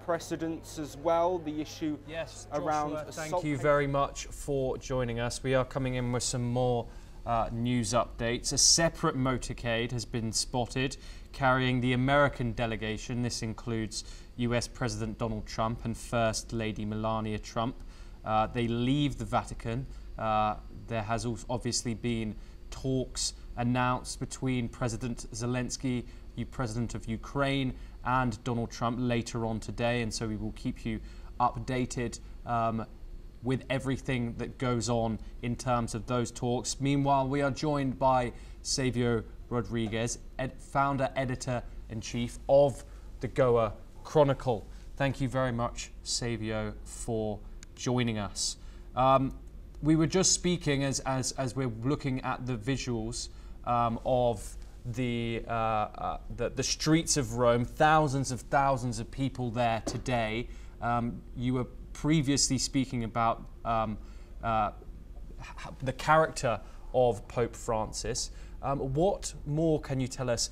precedents as well, the issue around Joshua, thank you very much for joining us. We are coming in with some more news updates. A separate motorcade has been spotted carrying the American delegation. This includes US President Donald Trump and First Lady Melania Trump. They leave the Vatican. There has obviously been talks announced between President Zelensky, the President of Ukraine, and Donald Trump later on today, and so we will keep you updated with everything that goes on in terms of those talks. Meanwhile, we are joined by Savio Rodriguez, founder, editor-in-chief of the Goa Chronicle. Thank you very much, Savio, for joining us. We were just speaking as we're looking at the visuals of the streets of Rome, thousands of people there today. You were previously speaking about the character of Pope Francis. What more can you tell us?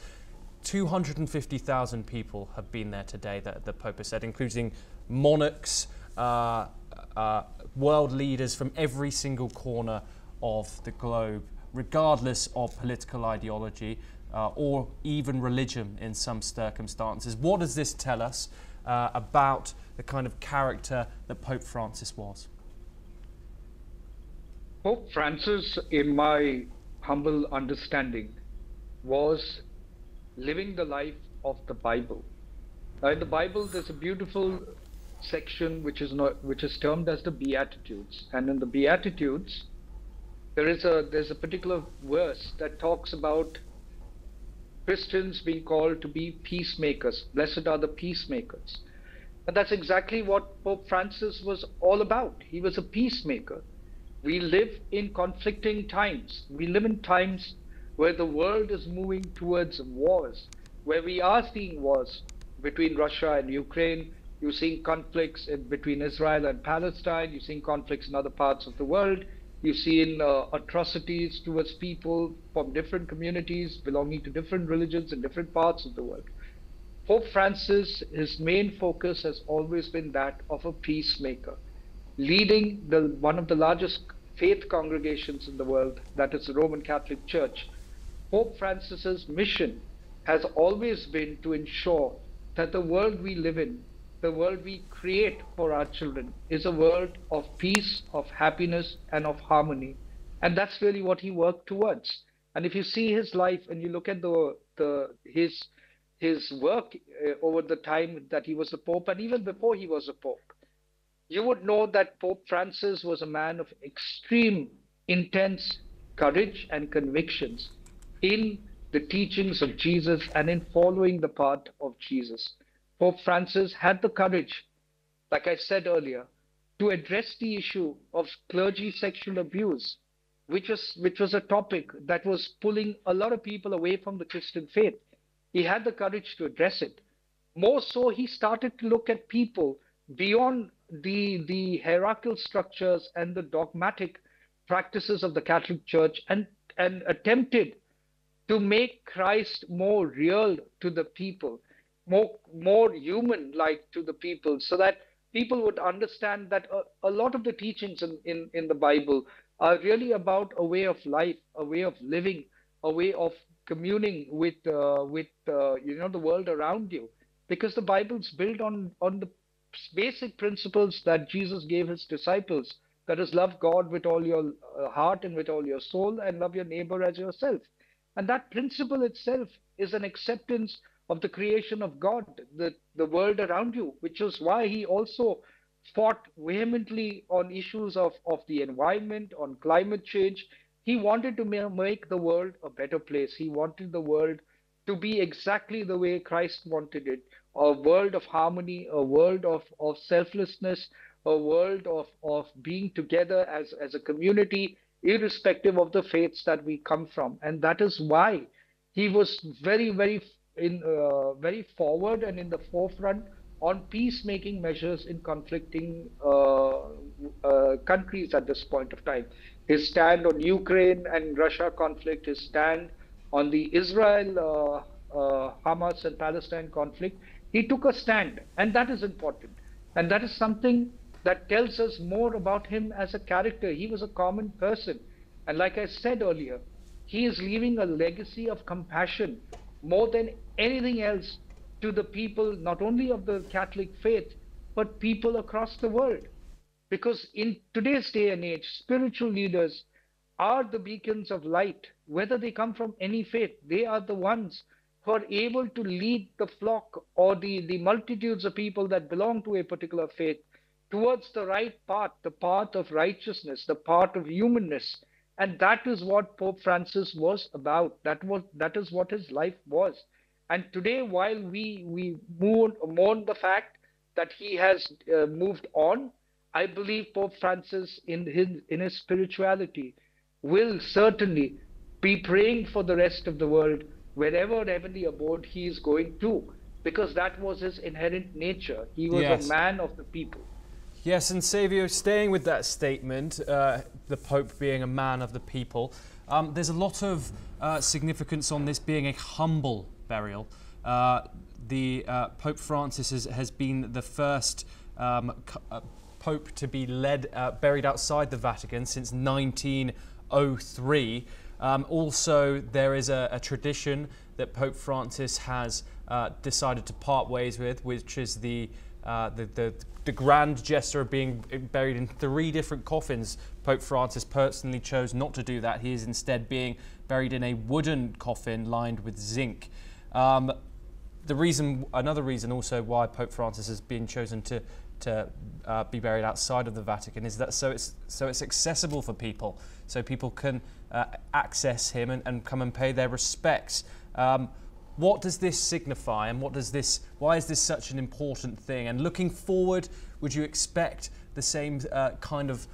250,000 people have been there today, the Pope has said, including monarchs, world leaders from every single corner of the globe, regardless of political ideology or even religion in some circumstances. What does this tell us about the kind of character that Pope Francis was? Pope Francis, in my humble understanding, was living the life of the Bible. Now, in the Bible, there's a beautiful section which is termed as the Beatitudes, and in the Beatitudes, there's a particular verse that talks about Christians being called to be peacemakers. Blessed are the peacemakers. And that's exactly what Pope Francis was all about. He was a peacemaker. We live in conflicting times. We live in times where the world is moving towards wars, where we are seeing wars between Russia and Ukraine. You're seeing conflicts between Israel and Palestine. You're seeing conflicts in other parts of the world. You've seen atrocities towards people from different communities belonging to different religions in different parts of the world. Pope Francis, his main focus has always been that of a peacemaker, leading one of the largest faith congregations in the world, that is the Roman Catholic Church. Pope Francis's mission has always been to ensure that the world we live in, the world we create for our children, is a world of peace, of happiness, and of harmony. And that's really what he worked towards. And if you see his life and you look at his work over the time that he was a pope, and even before he was a pope, you would know that Pope Francis was a man of extreme, intense courage and convictions in the teachings of Jesus and in following the path of Jesus. Pope Francis had the courage, like I said earlier, to address the issue of clergy sexual abuse, which was a topic that was pulling a lot of people away from the Christian faith. He had the courage to address it. More so, he started to look at people beyond the hierarchical structures and the dogmatic practices of the Catholic Church, and attempted to make Christ more real to the people, more human-like to the people, so that people would understand that a lot of the teachings in the Bible are really about a way of life, a way of living, a way of communing with the world around you, because the Bible's built on the basic principles that Jesus gave his disciples, that is, love God with all your heart and with all your soul, and love your neighbor as yourself. And that principle itself is an acceptance of the creation of God, the world around you, which is why he also fought vehemently on issues of the environment, on climate change. He wanted to make the world a better place. He wanted the world to be exactly the way Christ wanted it, a world of harmony, a world of selflessness, a world of being together as a community, irrespective of the faiths that we come from. And that is why he was very, very forward and in the forefront on peacemaking measures in conflicting countries at this point of time. His stand on Ukraine and Russia conflict, his stand on the Israel, Hamas and Palestine conflict, He took a stand, and that is important. And that is something that tells us more about him as a character. He was a common person. And like I said earlier, he is leaving a legacy of compassion more than anything else to the people, not only of the Catholic faith, but people across the world. Because in today's day and age, spiritual leaders are the beacons of light, whether they come from any faith. They are the ones who are able to lead the flock or the multitudes of people that belong to a particular faith towards the right path, the path of righteousness, the path of humanness. And that is what Pope Francis was about. That is what his life was. And today, while we mourn the fact that he has moved on, I believe Pope Francis in his spirituality will certainly be praying for the rest of the world wherever heavenly abode he is going to, because that was his inherent nature. He was a man of the people. Yes, and Savio, staying with that statement, the Pope being a man of the people, there's a lot of significance on this being a humble burial. Pope Francis has been the first Pope to be buried outside the Vatican since 1903. Also, there is a tradition that Pope Francis has decided to part ways with, which is the grand gesture of being buried in 3 different coffins. Pope Francis personally chose not to do that. He is instead being buried in a wooden coffin lined with zinc. Another reason also why Pope Francis has been chosen to be buried outside of the Vatican is that so it's accessible for people, so people can access him and come and pay their respects. What does this signify, and why is this such an important thing? And looking forward, would you expect the same kind of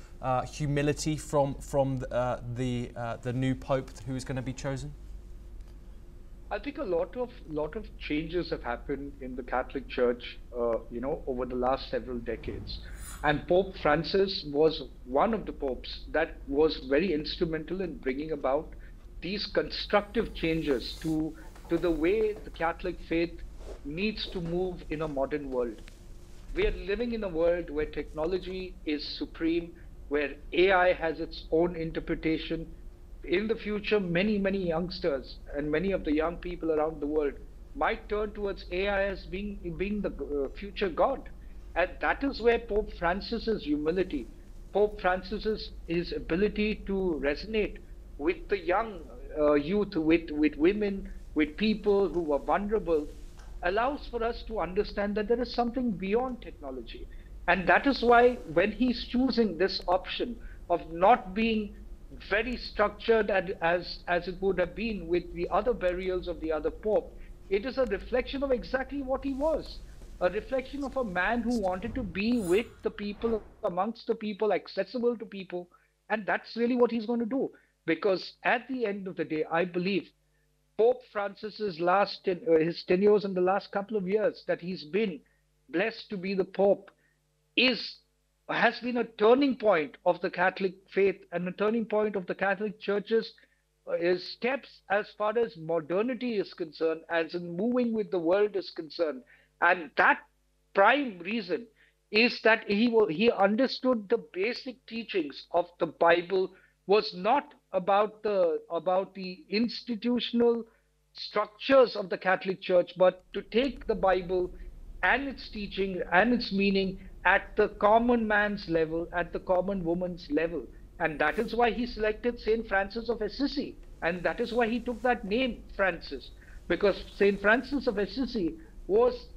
humility from the new Pope who is going to be chosen? I think a lot of changes have happened in the Catholic Church, over the last several decades, and Pope Francis was one of the popes that was very instrumental in bringing about these constructive changes to the way the Catholic faith needs to move in a modern world. We are living in a world where technology is supreme, where AI has its own interpretation. In the future, many youngsters and many of the young people around the world might turn towards AI as being the future God. And that is where Pope Francis's humility, Pope Francis's his ability to resonate with the young youth, with women, with people who are vulnerable, allows for us to understand that there is something beyond technology. And that is why when he's choosing this option of not being very structured as it would have been with the other burials of the other pope, it is a reflection of exactly what he was. A reflection of a man who wanted to be with the people, amongst the people, accessible to people. And that's really what he's going to do. Because at the end of the day, I believe Pope Francis's his tenures in the last couple of years that he's been blessed to be the Pope has been a turning point of the Catholic faith and a turning point of the Catholic Church's steps as far as modernity is concerned, as in moving with the world is concerned. And that prime reason is that he understood the basic teachings of the Bible was not about the institutional structures of the Catholic Church, but to take the Bible and its teaching and its meaning at the common man's level, at the common woman's level. And that is why he selected Saint Francis of Assisi, and that is why he took that name, Francis, because Saint Francis of Assisi was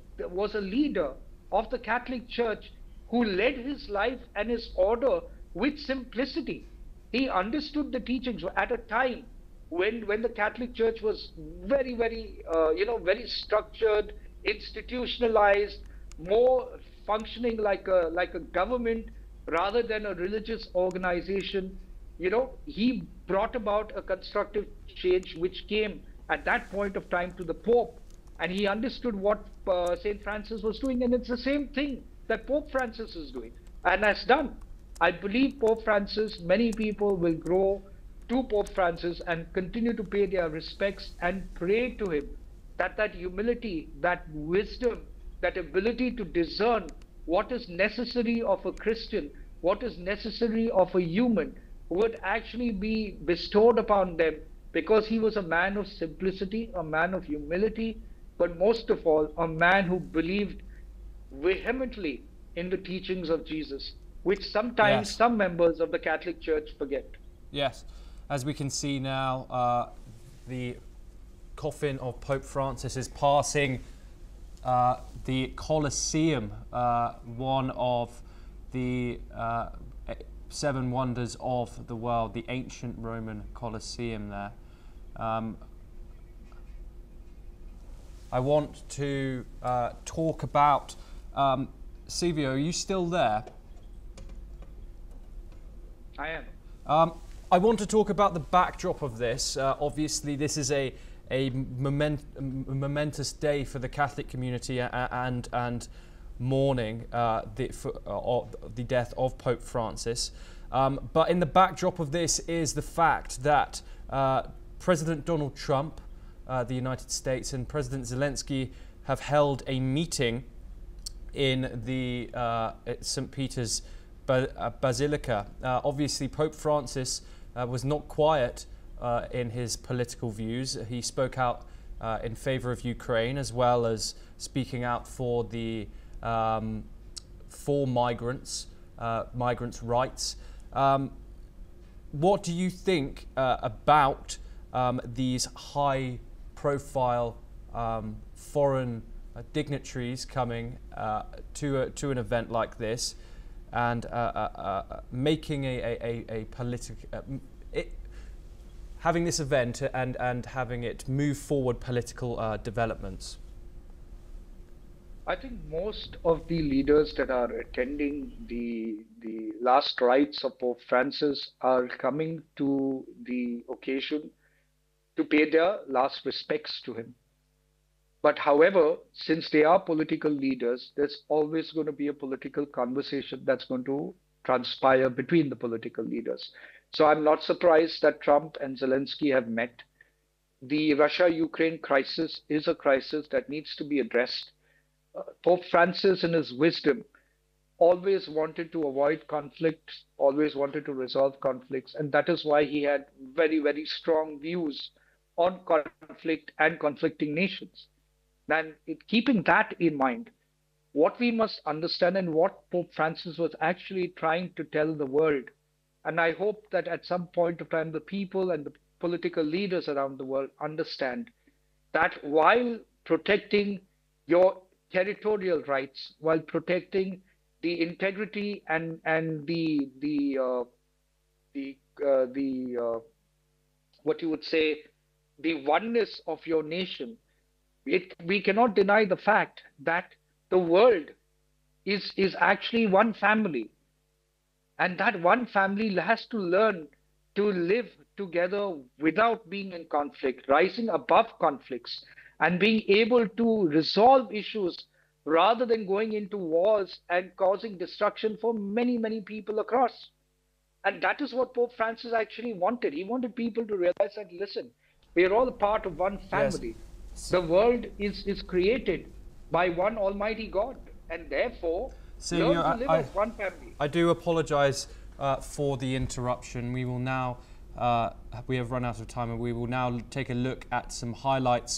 a leader of the Catholic Church who led his life and his order with simplicity. He understood the teachings at a time when the Catholic Church was very structured, institutionalized, more functioning like a government rather than a religious organization. He brought about a constructive change which came at that point of time to the Pope, and he understood what Saint Francis was doing, and it's the same thing that Pope Francis is doing and has done. I believe Pope Francis, many people will grow to Pope Francis and continue to pay their respects and pray to him that humility, that wisdom that ability to discern what is necessary of a Christian, what is necessary of a human, would actually be bestowed upon them, because he was a man of simplicity, a man of humility, but most of all, a man who believed vehemently in the teachings of Jesus, which sometimes some members of the Catholic Church forget. Yes, as we can see now, the coffin of Pope Francis is passing the Colosseum, one of the 7 wonders of the world, the ancient Roman Colosseum there. I want to talk about, Silvio, are you still there? I am. I want to talk about the backdrop of this. Obviously, this is a momentous day for the Catholic community and mourning the death of Pope Francis. But in the backdrop of this is the fact that President Donald Trump, the United States, and President Zelensky have held a meeting in the St. Peter's Basilica. Obviously, Pope Francis was not quiet in his political views. He spoke out in favor of Ukraine, as well as speaking out for the for migrants' rights. What do you think about these high-profile foreign dignitaries coming to an event like this and making a political, having this event and having it move forward political developments? I think most of the leaders that are attending the last rites of Pope Francis are coming to the occasion to pay their last respects to him. But however, since they are political leaders, there's always going to be a political conversation that's going to transpire between the political leaders. So I'm not surprised that Trump and Zelensky have met. The Russia-Ukraine crisis is a crisis that needs to be addressed. Pope Francis, in his wisdom, always wanted to avoid conflicts, always wanted to resolve conflicts, and that is why he had very, very strong views on conflict and conflicting nations. And keeping that in mind, what we must understand and what Pope Francis was actually trying to tell the world, and I hope that at some point of time the people and the political leaders around the world understand that while protecting your territorial rights, while protecting the integrity and what you would say, the oneness of your nation, we cannot deny the fact that the world is actually one family, and that one family has to learn to live together without being in conflict, rising above conflicts, and being able to resolve issues rather than going into wars and causing destruction for many, many people across. And that is what Pope Francis actually wanted. He wanted people to realize that, listen, we are all a part of one family. Yes. The world is created by one Almighty God, and therefore, learn to live as one family. I do apologize for the interruption. We will now, we have run out of time, and we will now take a look at some highlights